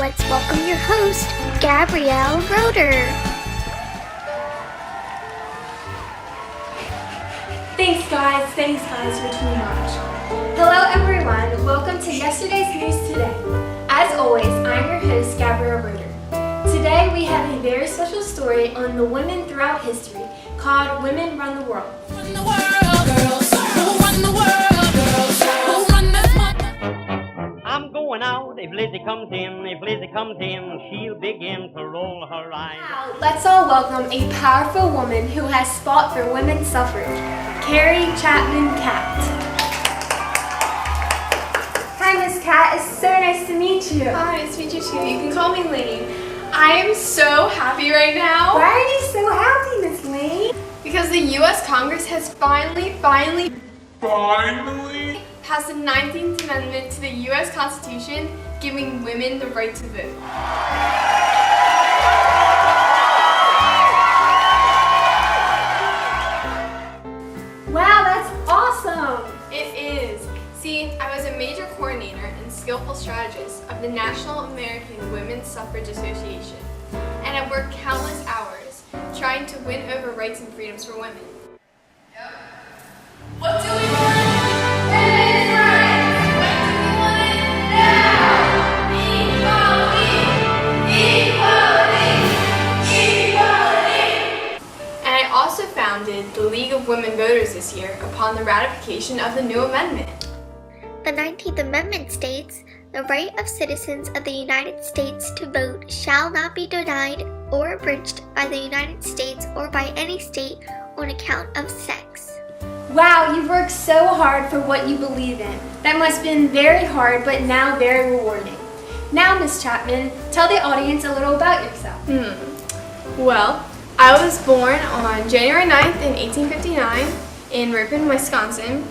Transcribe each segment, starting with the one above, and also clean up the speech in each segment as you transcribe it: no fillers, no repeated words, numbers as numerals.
let's welcome your host, Gabrielle Roeder. Thanks guys for tuning in. Hello everyone, welcome to Yesterday's News Today. As always, I'm your host, Gabrielle Roeder. Today we have a very special story on the women throughout history called Women Run the World. Run the world, girls. Run the world, girls. Run this month. I'm going out. If Lizzie comes in, she'll begin to roll her eyes. Now, let's all welcome a powerful woman who has fought for women's suffrage, Carrie Chapman Catt. Hi, Miss Catt. It's so nice to meet you. Hi, nice to meet you too. You can call me Lane. I am so happy right now. Why are you so happy, Miss Lane? Because the U.S. Congress has finally passed the 19th Amendment to the U.S. Constitution, giving women the right to vote. Wow, that's awesome! It is. See, I was a major coordinator and skillful strategist of the National American Women's Suffrage Association, and I worked countless hours trying to win over rights and freedoms for women. Yep. What do we want? Women's rights! What do we want now? Equality! And I also founded the League of Women Voters this year upon the ratification of the new amendment. The 19th Amendment states, "The right of citizens of the United States to vote shall not be denied or abridged by the United States or by any state on account of sex." Wow, you've worked so hard for what you believe in. That must have been very hard, but now very rewarding. Now, Miss Chapman, tell the audience a little about yourself. Well, I was born on January 9th in 1859 in Ripon, Wisconsin.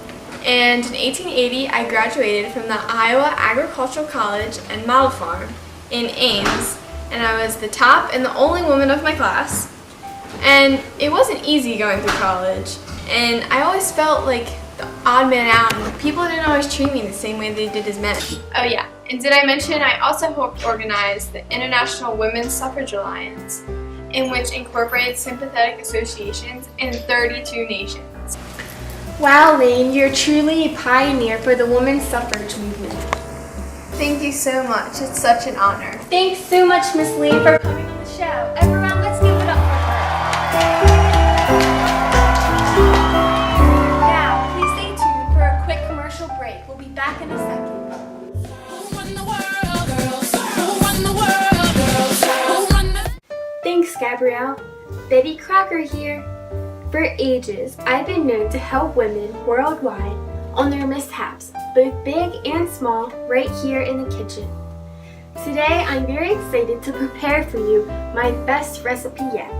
And in 1880, I graduated from the Iowa Agricultural College and Model Farm in Ames, and I was the top and the only woman of my class. And it wasn't easy going through college, and I always felt like the odd man out, and people didn't always treat me the same way they did as men. Oh yeah, and did I mention I also helped organize the International Women's Suffrage Alliance, in which incorporated sympathetic associations in 32 nations. Wow, Lane, you're truly a pioneer for the women's suffrage movement. Thank you so much. It's such an honor. Thanks so much, Miss Lane, for coming on the show. Everyone, let's give it up for her. Now, please stay tuned for a quick commercial break. We'll be back in a second. Run the world, girls. Run the world, girls. Run the... Thanks, Gabrielle. Betty Crocker here. For ages, I've been known to help women worldwide on their mishaps, both big and small, right here in the kitchen. Today, I'm very excited to prepare for you my best recipe yet.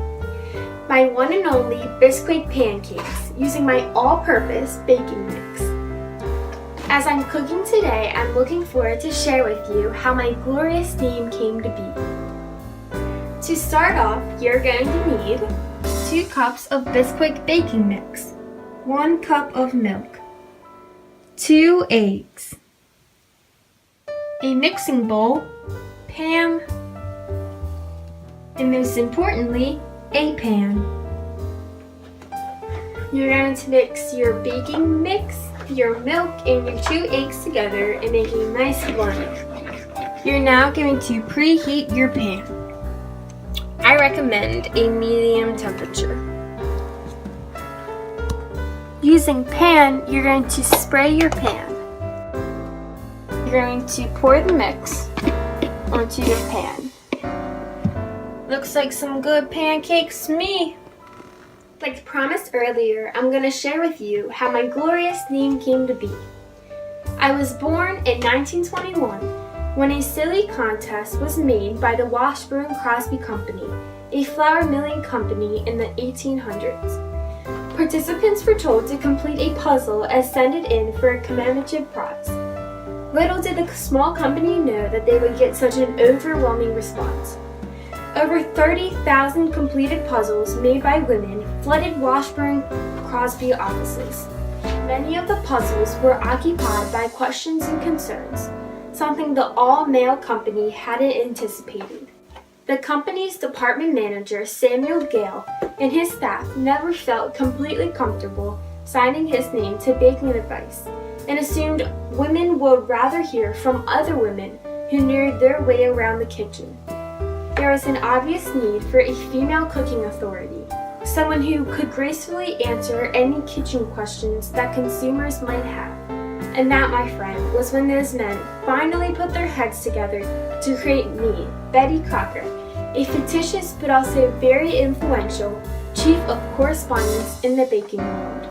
My one and only biscuit pancakes using my all-purpose baking mix. As I'm cooking today, I'm looking forward to share with you how my glorious name came to be. To start off, you're going to need 2 cups of Bisquick baking mix, 1 cup of milk, 2 eggs, a mixing bowl, pan, and most importantly, a pan. You're going to mix your baking mix, your milk, and your 2 eggs together and make a nice blend. You're now going to preheat your pan. I recommend a medium temperature. Using pan, you're going to spray your pan. You're going to pour the mix onto your pan. Looks like some good pancakes to me. Like promised earlier, I'm going to share with you how my glorious name came to be. I was born in 1921 when a silly contest was made by the Washburn Crosby Company, a flour milling company in the 1800s. Participants were told to complete a puzzle and send it in for a commemorative prize. Little did the small company know that they would get such an overwhelming response. Over 30,000 completed puzzles made by women flooded Washburn Crosby offices. Many of the puzzles were occupied by questions and concerns, something the all-male company hadn't anticipated. The company's department manager, Samuel Gale, and his staff never felt completely comfortable signing his name to baking advice and assumed women would rather hear from other women who knew their way around the kitchen. There was an obvious need for a female cooking authority, someone who could gracefully answer any kitchen questions that consumers might have. And that, my friend, was when those men finally put their heads together to create me, Betty Crocker, a fictitious but also very influential chief of correspondence in the baking world.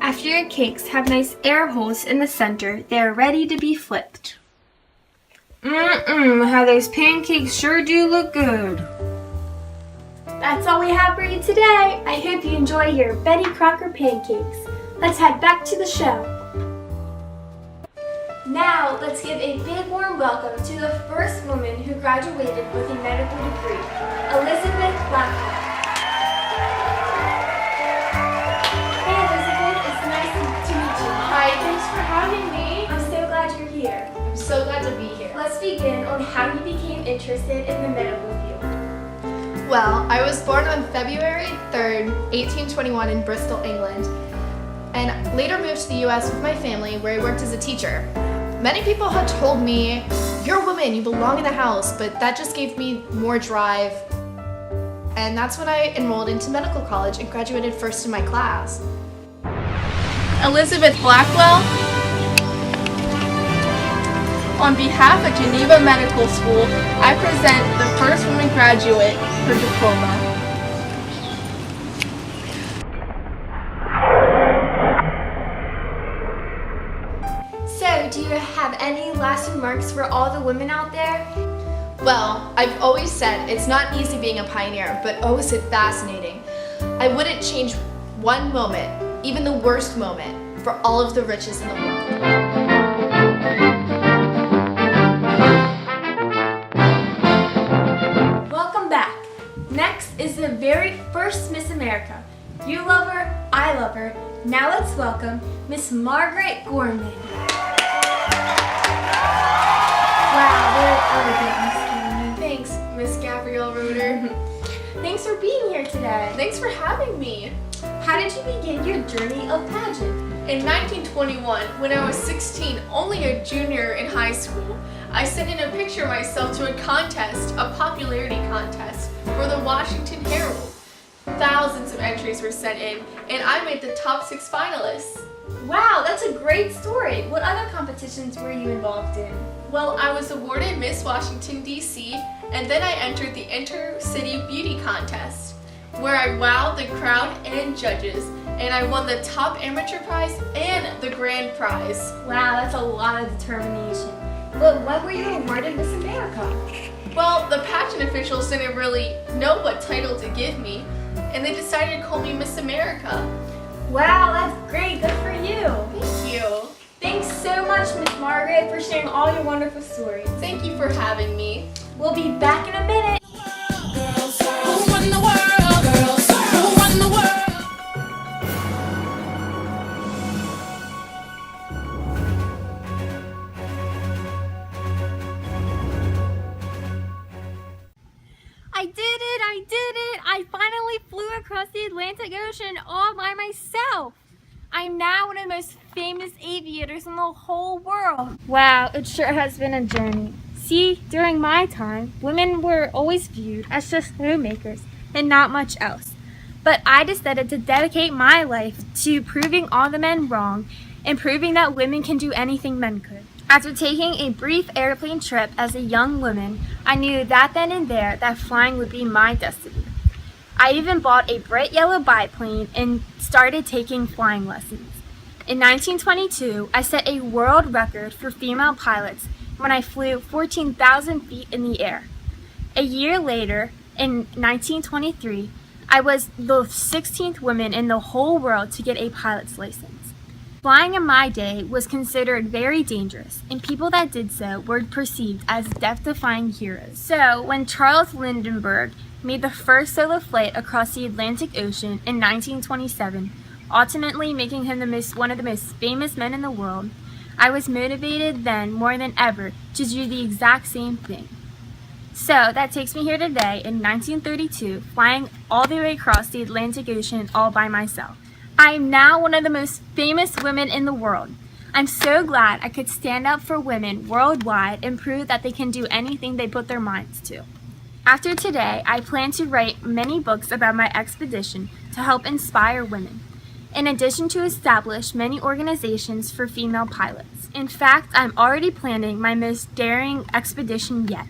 After your cakes have nice air holes in the center, they are ready to be flipped. How those pancakes sure do look good. That's all we have for you today. I hope you enjoy your Betty Crocker pancakes. Let's head back to the show. Now, let's give a big warm welcome to the first woman who graduated with a medical degree, Elizabeth Blackwell. Hey Elizabeth, it's nice to meet you. Hi, thanks for having me. I'm so glad you're here. I'm so glad to be here. Let's begin on how you became interested in the medical field. Well, I was born on February 3rd, 1821 in Bristol, England, and later moved to the US with my family where I worked as a teacher. Many people had told me, "You're a woman, you belong in the house," but that just gave me more drive. And that's when I enrolled into medical college and graduated first in my class. Elizabeth Blackwell. On behalf of Geneva Medical School, I present the first woman graduate, her diploma. So, do you have any last remarks for all the women out there? Well, I've always said it's not easy being a pioneer, but oh, is it fascinating. I wouldn't change one moment, even the worst moment, for all of the riches in the world. Welcome back. Next is the very first Miss America. You love her, I love her. Now let's welcome Miss Margaret Gorman. Wow, very elegant, Miss Gorman. Thanks, Miss Gabrielle Roeder. Thanks for being here today. Thanks for having me. How did you begin your journey of pageant? In 1921, when I was 16, only a junior in high school, I sent in a picture of myself to a contest, a popularity contest, for the Washington Herald. Thousands of entries were sent in, and I made the top 6 finalists. Wow, that's a great story. What other competitions were you involved in? Well, I was awarded Miss Washington, D.C., and then I entered the Intercity Beauty Contest, where I wowed the crowd and judges, and I won the top amateur prize and the grand prize. Wow, that's a lot of determination. But when were you awarded Miss America? Well, the pageant officials didn't really know what title to give me, and they decided to call me Miss America. Wow, that's great. Good for you. Thank you. Thanks so much, Miss Margaret, for sharing all your wonderful stories. Thank you for having me. We'll be back in a minute. Girls, who run the world? Girls, who run the world? I finally flew across the Atlantic Ocean all by myself. I'm now one of the most famous aviators in the whole world. Wow, it sure has been a journey. See, during my time, women were always viewed as just homemakers and not much else. But I decided to dedicate my life to proving all the men wrong and proving that women can do anything men could. After taking a brief airplane trip as a young woman, I knew that then and there that flying would be my destiny. I even bought a bright yellow biplane and started taking flying lessons. In 1922, I set a world record for female pilots when I flew 14,000 feet in the air. A year later, in 1923, I was the 16th woman in the whole world to get a pilot's license. Flying in my day was considered very dangerous, and people that did so were perceived as death-defying heroes. So, when Charles Lindbergh made the first solo flight across the Atlantic Ocean in 1927, ultimately making him one of the most famous men in the world, I was motivated then more than ever to do the exact same thing. So that takes me here today in 1932, flying all the way across the Atlantic Ocean all by myself. I am now one of the most famous women in the world. I'm so glad I could stand up for women worldwide and prove that they can do anything they put their minds to. After today, I plan to write many books about my expedition to help inspire women, in addition to establish many organizations for female pilots. In fact, I'm already planning my most daring expedition yet.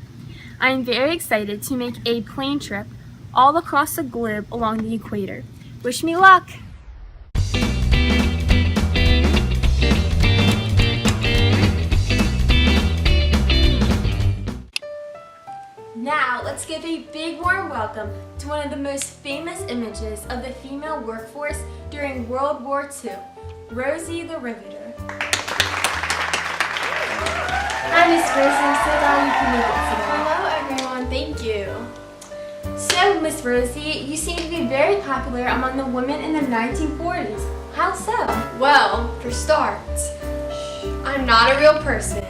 I am very excited to make a plane trip all across the globe along the equator. Wish me luck! Now, let's give a big warm welcome to one of the most famous images of the female workforce during World War II, Rosie the Riveter. Hi, Miss Rosie. I'm so glad you can make it today. Hello everyone, thank you. So, Miss Rosie, you seem to be very popular among the women in the 1940s. How so? Well, for starts, I'm not a real person.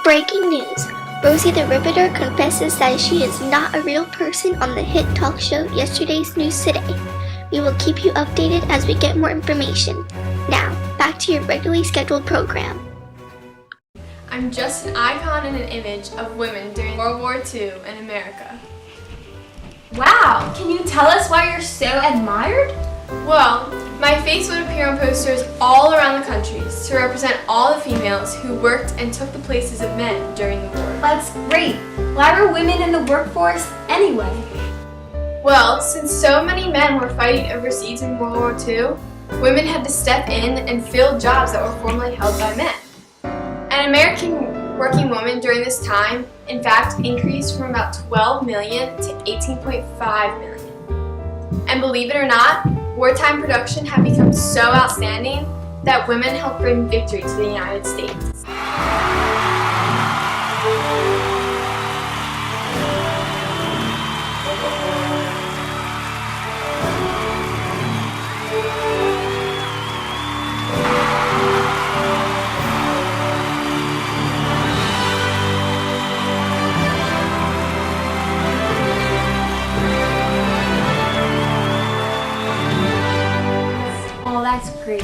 Breaking news. Rosie the Riveter confesses that she is not a real person on the hit talk show Yesterday's News Today. We will keep you updated as we get more information. Now, back to your regularly scheduled program. I'm just an icon and an image of women during World War II in America. Wow, can you tell us why you're so admired? Well, my face would appear on posters all around the country to represent all the females who worked and took the places of men during the war. That's great. Why were women in the workforce anyway? Well, since so many men were fighting overseas in World War II, women had to step in and fill jobs that were formerly held by men. An American working woman during this time, in fact, increased from about 12 million to 18.5 million. And believe it or not, wartime production had become so outstanding that women helped bring victory to the United States. That's great.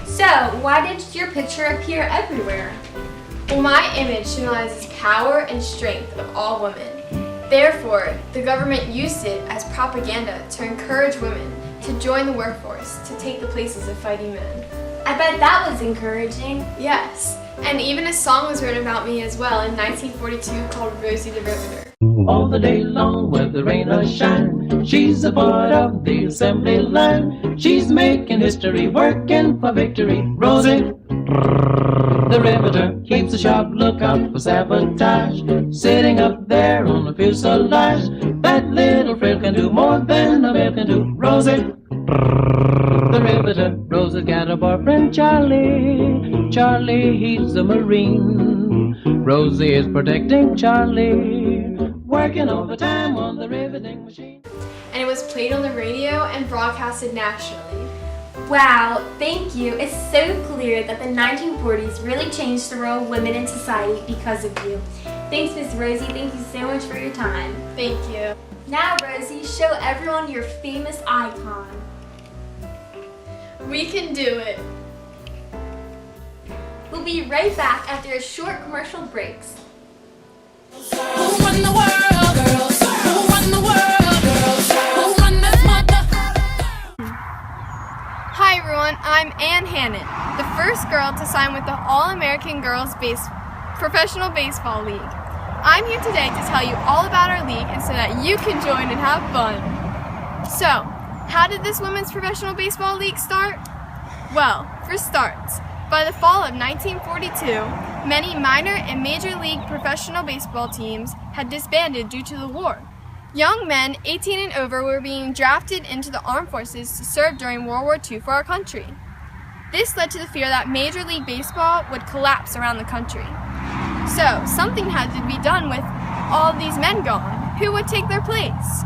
So, why did your picture appear everywhere? Well, my image symbolizes power and strength of all women. Therefore, the government used it as propaganda to encourage women to join the workforce to take the places of fighting men. I bet that was encouraging. Yes, and even a song was written about me as well in 1942 called Rosie the Riveter. All the day long, whether rain or shine, she's a part of the assembly line. She's making history, working for victory. Rosie, the riveter, keeps a sharp lookout for sabotage. Sitting up there on the fuselage, that little frill can do more than a bill can do. Rosie, the riveter. Rosie's got a boyfriend, Charlie. Charlie, he's a Marine. Rosie is protecting Charlie, working overtime on the riveting machine. And it was played on the radio and broadcasted nationally. Wow, thank you. It's so clear that the 1940s really changed the role of women in society because of you. Thanks, Miss Rosie. Thank you so much for your time. Thank you. Now, Rosie, show everyone your famous icon. We can do it. We'll be right back after a short commercial breaks. Who run the world, girls? Who run the world, girls? Who run this mother? Hi everyone, I'm Ann Hannon, the first girl to sign with the All-American Girls Professional Baseball League. I'm here today to tell you all about our league and so that you can join and have fun. So, how did this Women's Professional Baseball League start? Well, for starts, by the fall of 1942, many minor and major league professional baseball teams had disbanded due to the war. Young men 18 and over were being drafted into the armed forces to serve during World War II for our country. This led to the fear that Major League Baseball would collapse around the country. So, something had to be done with all of these men gone. Who would take their place?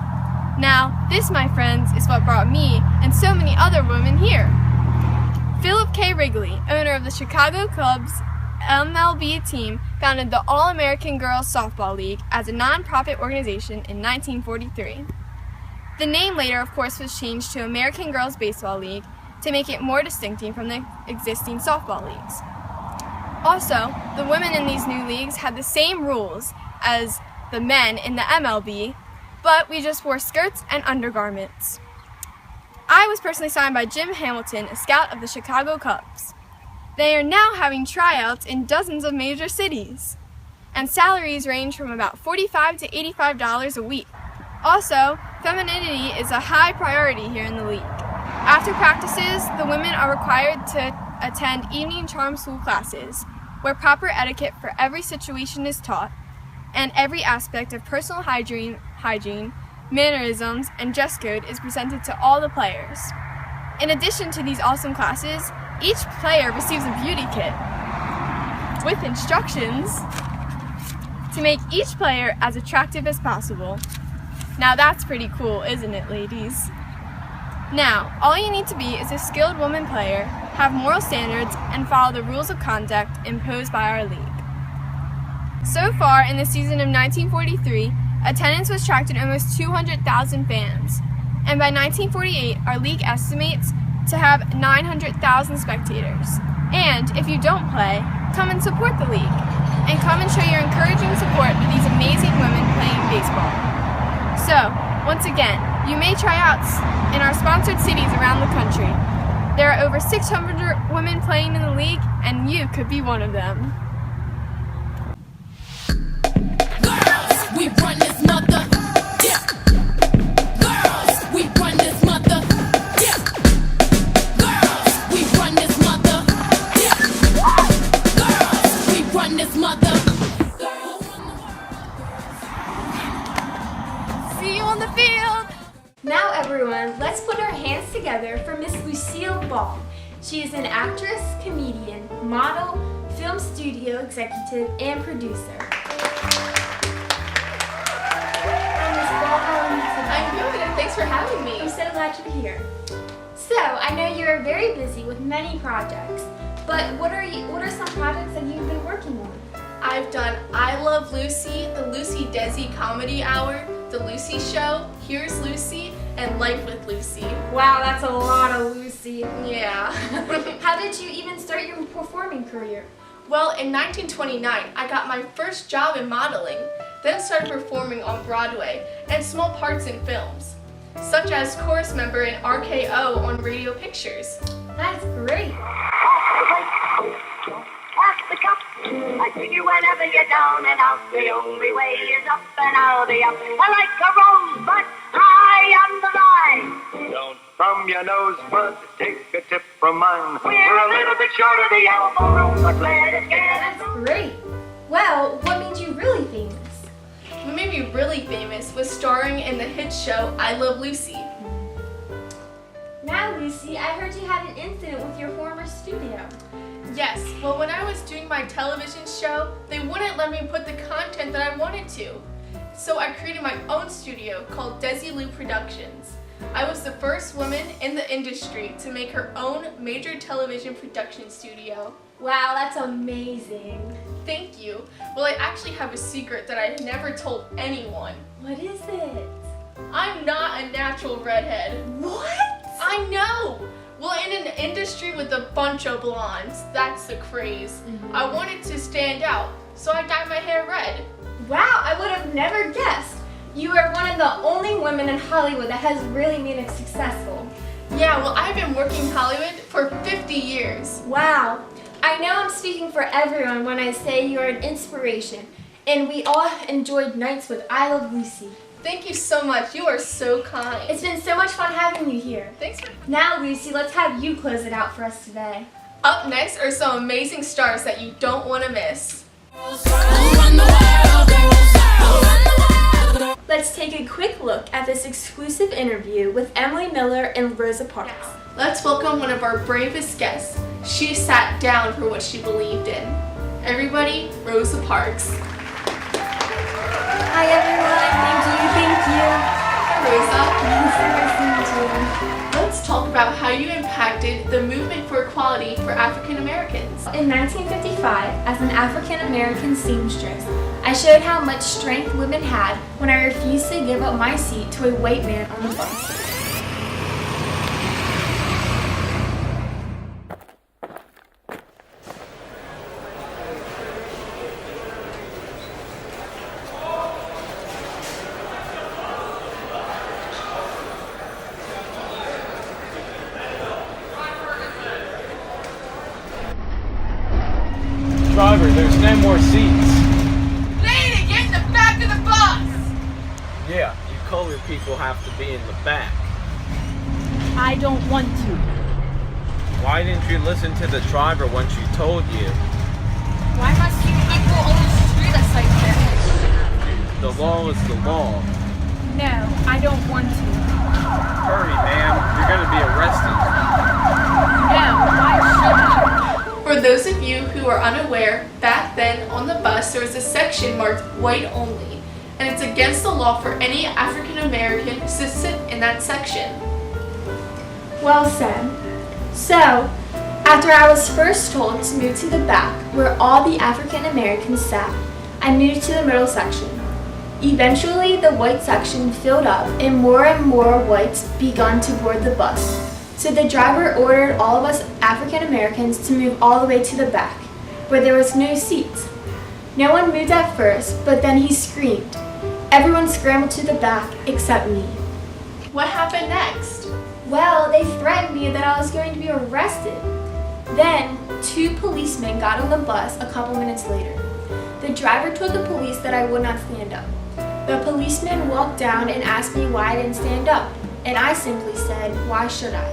Now, this, my friends, is what brought me and so many other women here. Philip K. Wrigley, owner of the Chicago Cubs, MLB team founded the All-American Girls Softball League as a non-profit organization in 1943. The name later, of course, was changed to American Girls Baseball League to make it more distinctive from the existing softball leagues. Also, the women in these new leagues had the same rules as the men in the MLB, but we just wore skirts and undergarments. I was personally signed by Jim Hamilton, a scout of the Chicago Cubs. They are now having tryouts in dozens of major cities, and salaries range from about $45 to $85 a week. Also, femininity is a high priority here in the league. After practices, the women are required to attend evening charm school classes, where proper etiquette for every situation is taught, and every aspect of personal hygiene, mannerisms, and dress code is presented to all the players. In addition to these awesome classes, each player receives a beauty kit with instructions to make each player as attractive as possible. Now that's pretty cool, isn't it, ladies? Now, all you need to be is a skilled woman player, have moral standards, and follow the rules of conduct imposed by our league. So far, in the season of 1943, attendance was tracked at almost 200,000 fans, and by 1948, our league estimates to have 900,000 spectators. And if you don't play, come and support the league, and come and show your encouraging support to these amazing women playing baseball. So, once again, you may try outs in our sponsored cities around the country. There are over 600 women playing in the league, and you could be one of them. Girls, we run this mother. Yeah. Girls, we run this mother. Yeah. Girls, we run this mother. Yeah. Girls, we run this mother. See you on the field! Now everyone, let's put our hands together for Miss Lucille Ball. She is an actress, comedian, model, film studio executive, and producer. Hi Miss Ball, how are you today? I'm good, and thanks for having me. I'm so glad you're here. So, I know you're very busy with many projects, but what are some projects that you've been working on? I've done I Love Lucy, the Lucy Desi Comedy Hour, The Lucy Show, Here's Lucy, and Life with Lucy. Wow, that's a lot of Lucy. Yeah. How did you even start your performing career? Well, in 1929, I got my first job in modeling, then started performing on Broadway and small parts in films, such as chorus member in RKO on Radio Pictures. That's great. Pass the cup. I see you whenever you're down and out. The only way is up and I'll be up. I like a rosebud high on the vine. Don't thumb your nose, bud. Take a tip from mine. We're a little bit short of the elbow room, but let us get That's great. Well, what made you really famous? What made me really famous was starring in the hit show I Love Lucy. Now, Lucy, I heard you had an incident with your former studio. Yes, well when I was doing my television show, they wouldn't let me put the content that I wanted to. So I created my own studio called Desilu Productions. I was the first woman in the industry to make her own major television production studio. Wow, that's amazing. Thank you. Well, I actually have a secret that I never told anyone. What is it? I'm not a natural redhead. What? I know! Well, in an industry with a bunch of blondes, that's the craze. I wanted to stand out, so I dyed my hair red. Wow, I would have never guessed. You are one of the only women in Hollywood that has really made it successful. Yeah, well, I've been working in Hollywood for 50 years. Wow. I know I'm speaking for everyone when I say you are an inspiration, and we all enjoyed nights with I Love Lucy. Thank you so much. You are so kind. It's been so much fun having you here. Thanks for... Now, Lucy, let's have you close it out for us today. Up next are some amazing stars that you don't want to miss. Let's take a quick look at this exclusive interview with Emily Miller and Rosa Parks. Let's welcome one of our bravest guests. She sat down for what she believed in. Everybody, Rosa Parks. Hi everyone, thank you. Let's talk about how you impacted the movement for equality for African Americans. In 1955, as an African American seamstress, I showed how much strength women had when I refused to give up my seat to a white man on the bus. Driver, there's no more seats. Lady, get in the back of the bus! Yeah, you colored people have to be in the back. I don't want to. Why didn't you listen to the driver once you told you? Why must you people always treat us like this? The law is the law. No, I don't want to. Hurry, ma'am. You're gonna be arrested. No, why should I? For those of you who are unaware, back then on the bus there was a section marked white only, and it's against the law for any African American to sit in that section. Well said. So, after I was first told to move to the back where all the African Americans sat, I moved to the middle section. Eventually, the white section filled up and more whites began to board the bus. So the driver ordered all of us African Americans to move all the way to the back, where there was no seats. No one moved at first, but then he screamed. Everyone scrambled to the back except me. What happened next? Well, they threatened me that I was going to be arrested. Then, 2 policemen got on the bus a couple minutes later. The driver told the police that I would not stand up. The policeman walked down and asked me why I didn't stand up, and I simply said, why should I?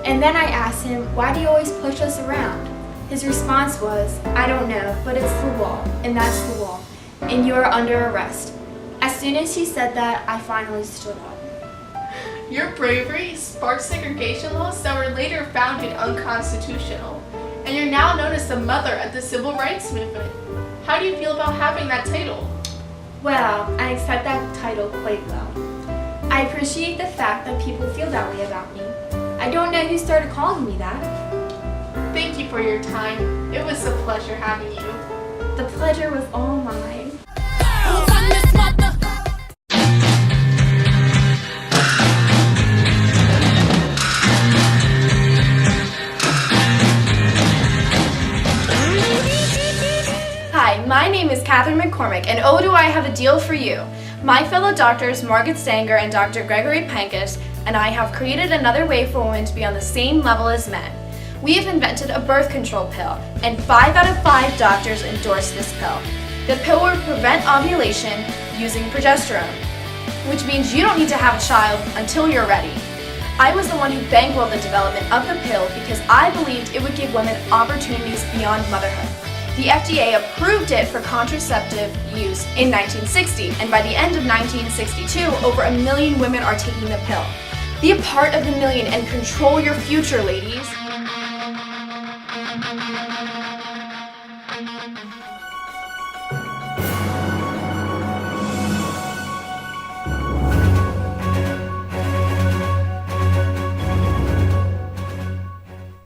And then I asked him, why do you always push us around? His response was, I don't know, but it's the law, and that's the law, and you are under arrest. As soon as he said that, I finally stood up. Your bravery sparked segregation laws that were later founded unconstitutional, and you're now known as the mother of the civil rights movement. How do you feel about having that title? Well, I accept that title quite well. I appreciate the fact that people feel that way about me. I don't know who started calling me that. Thank you for your time. It was a pleasure having you. The pleasure was all mine. Who run this mother? Hi, my name is Catherine McCormick, and oh do I have a deal for you. My fellow doctors Margaret Stanger and Dr. Gregory Pankus and I have created another way for women to be on the same level as men. We have invented a birth control pill, and 5 out of 5 doctors endorse this pill. The pill will prevent ovulation using progesterone, which means you don't need to have a child until you're ready. I was the one who bankrolled the development of the pill because I believed it would give women opportunities beyond motherhood. The FDA approved it for contraceptive use in 1960, and by the end of 1962, over 1 million women are taking the pill. Be a part of the million and control your future, ladies.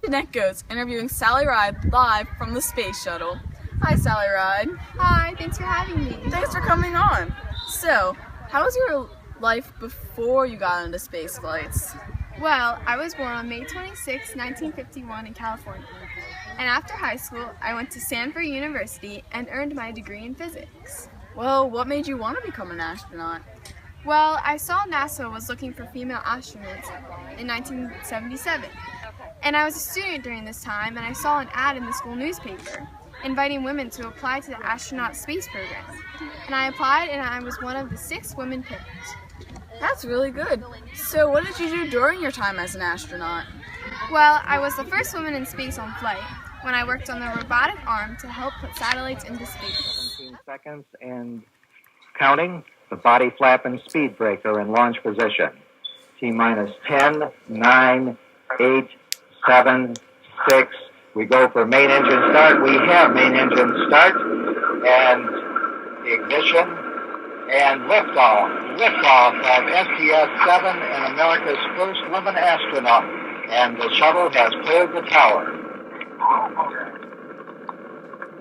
Neck Goats interviewing Sally Ride live from the space shuttle. Hi Sally Ride. Hi, thanks for having me. Thanks for coming on. So, how was your life before you got into space flights? Well, I was born on May 26, 1951 in California. And after high school, I went to Stanford University and earned my degree in physics. Well, what made you want to become an astronaut? Well, I saw NASA was looking for female astronauts in 1977. And I was a student during this time, and I saw an ad in the school newspaper inviting women to apply to the astronaut space program. And I applied, and I was one of the 6 women picked. That's really good. So what did you do during your time as an astronaut? Well, I was the first woman in space on flight when I worked on the robotic arm to help put satellites into space. 17 seconds and counting. The body flap and speed breaker in launch position. T-minus 10, 9, 8, 7, 6. We go for main engine start. We have main engine start. And the ignition And liftoff of STS-7 and America's first woman astronaut. And the shuttle has cleared the tower.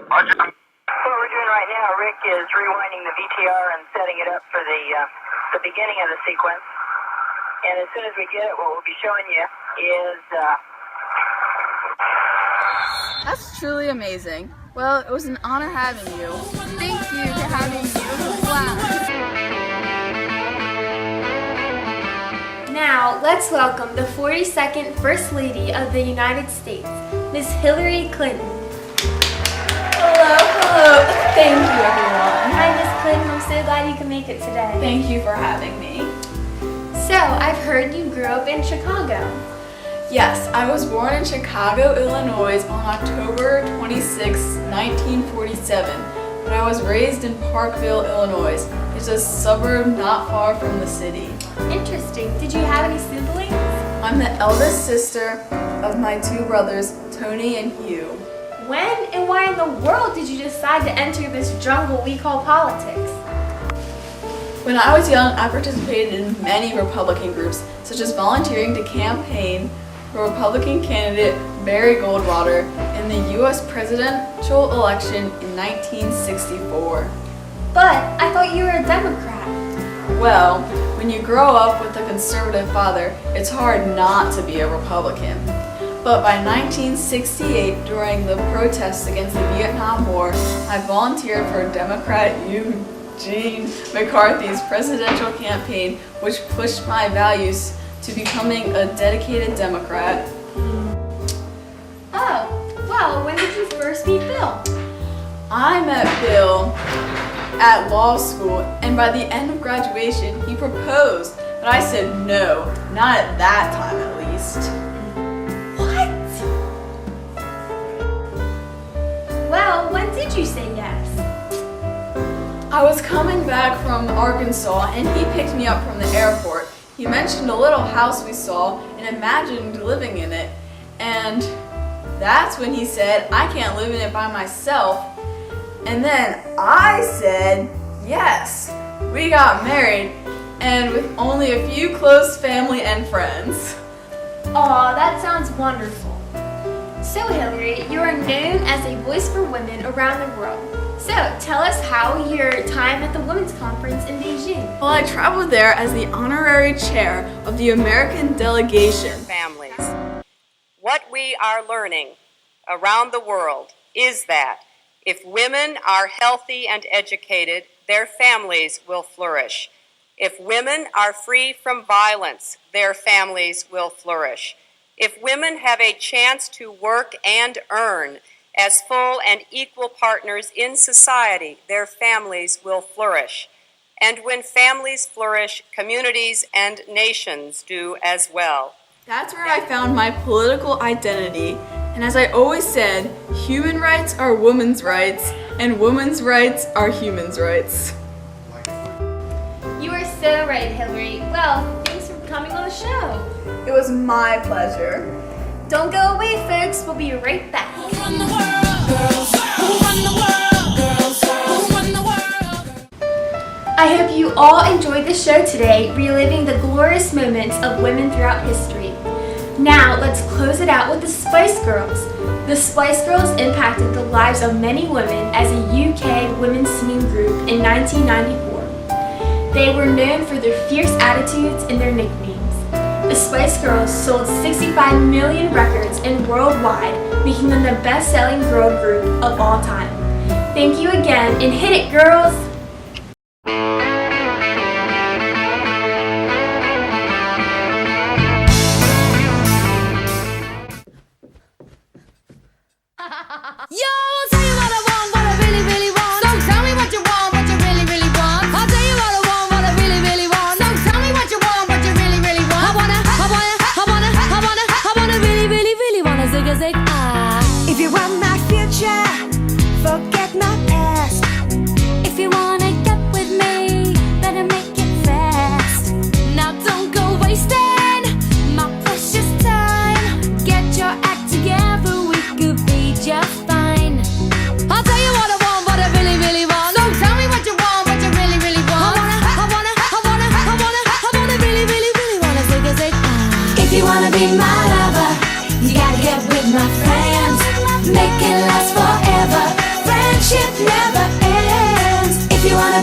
What we're doing right now, Rick is rewinding the VTR and setting it up for the beginning of the sequence. And as soon as we get it, what we'll be showing you is... That's truly amazing. Well, it was an honor having you. Thank you for having me. It was a blast. Now, let's welcome the 42nd First Lady of the United States, Miss Hillary Clinton. Hello. Thank you, everyone. Hi, Miss Clinton. I'm so glad you could make it today. Thank you for having me. So, I've heard you grew up in Chicago. Yes, I was born in Chicago, Illinois on October 26, 1947, but I was raised in Parkville, Illinois. It's a suburb not far from the city. Interesting. Did you have any siblings? I'm the eldest sister of my two brothers, Tony and Hugh. When and why in the world did you decide to enter this jungle we call politics? When I was young, I participated in many Republican groups, such as volunteering to campaign for Republican candidate Barry Goldwater in the U.S. presidential election in 1964. But I thought you were a Democrat. Well, when you grow up with a conservative father, it's hard not to be a Republican. But by 1968, during the protests against the Vietnam War, I volunteered for Democrat Eugene McCarthy's presidential campaign, which pushed my values to becoming a dedicated Democrat. Oh, well, when did you first meet Bill? I met Bill at law school, and by the end of graduation, he proposed, but I said no, not at that time at least. What? Well, when did you say yes? I was coming back from Arkansas, and he picked me up from the airport. He mentioned a little house we saw and imagined living in it, and that's when he said, I can't live in it by myself. And then I said, yes. We got married, and with only a few close family and friends. Aw, that sounds wonderful. So Hillary, you are known as a voice for women around the world. So tell us how your time at the Women's Conference in Beijing. Well, I traveled there as the honorary chair of the American delegation. Families. What we are learning around the world is that if women are healthy and educated, their families will flourish. If women are free from violence, their families will flourish. If women have a chance to work and earn as full and equal partners in society, their families will flourish. And when families flourish, communities and nations do as well. That's where I found my political identity. And as I always said, human rights are women's rights, and women's rights are humans' rights. You are so right, Hillary. Well, thanks for coming on the show. It was my pleasure. Don't go away, folks. We'll be right back. Who run the world? Girls. Who run the world? Girls. Who run the world? I hope you all enjoyed the show today, reliving the glorious moments of women throughout history. Now, let's close it out with the Spice Girls. The Spice Girls impacted the lives of many women as a UK women's singing group in 1994. They were known for their fierce attitudes and their nicknames. The Spice Girls sold 65 million records and worldwide, making them the best-selling girl group of all time. Thank you again, and hit it, girls! Yo, I'll tell you what I want, what I really, really want. So tell me what you want, what you really, really want. I'll tell you what I want, what I really, really want. So tell me what you want, what you really, really want. I wanna really, really, really wanna zig a zig ah. If you want my future, forget my past. If you want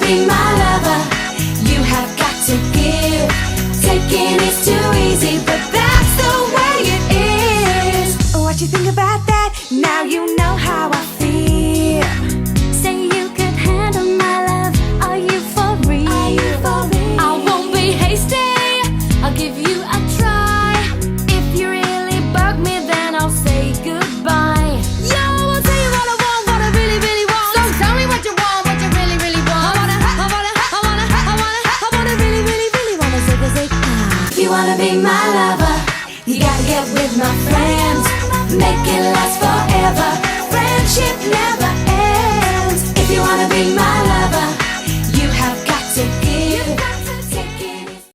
be my lover, you have got to give. Taking is too easy, but that's the way it is. What you think about that? Now you know how I feel. Say you could handle my love. Are you for real? Are you for real? I won't be hasty. I'll give you a try. If you really bug me, then I'll say goodbye. Yo, I'll tell you what I want, what I really, really want. So tell me what you want, what you really, really want. I wanna really, really, really wanna say. If you wanna be my lover, you gotta get with my friends. Make it last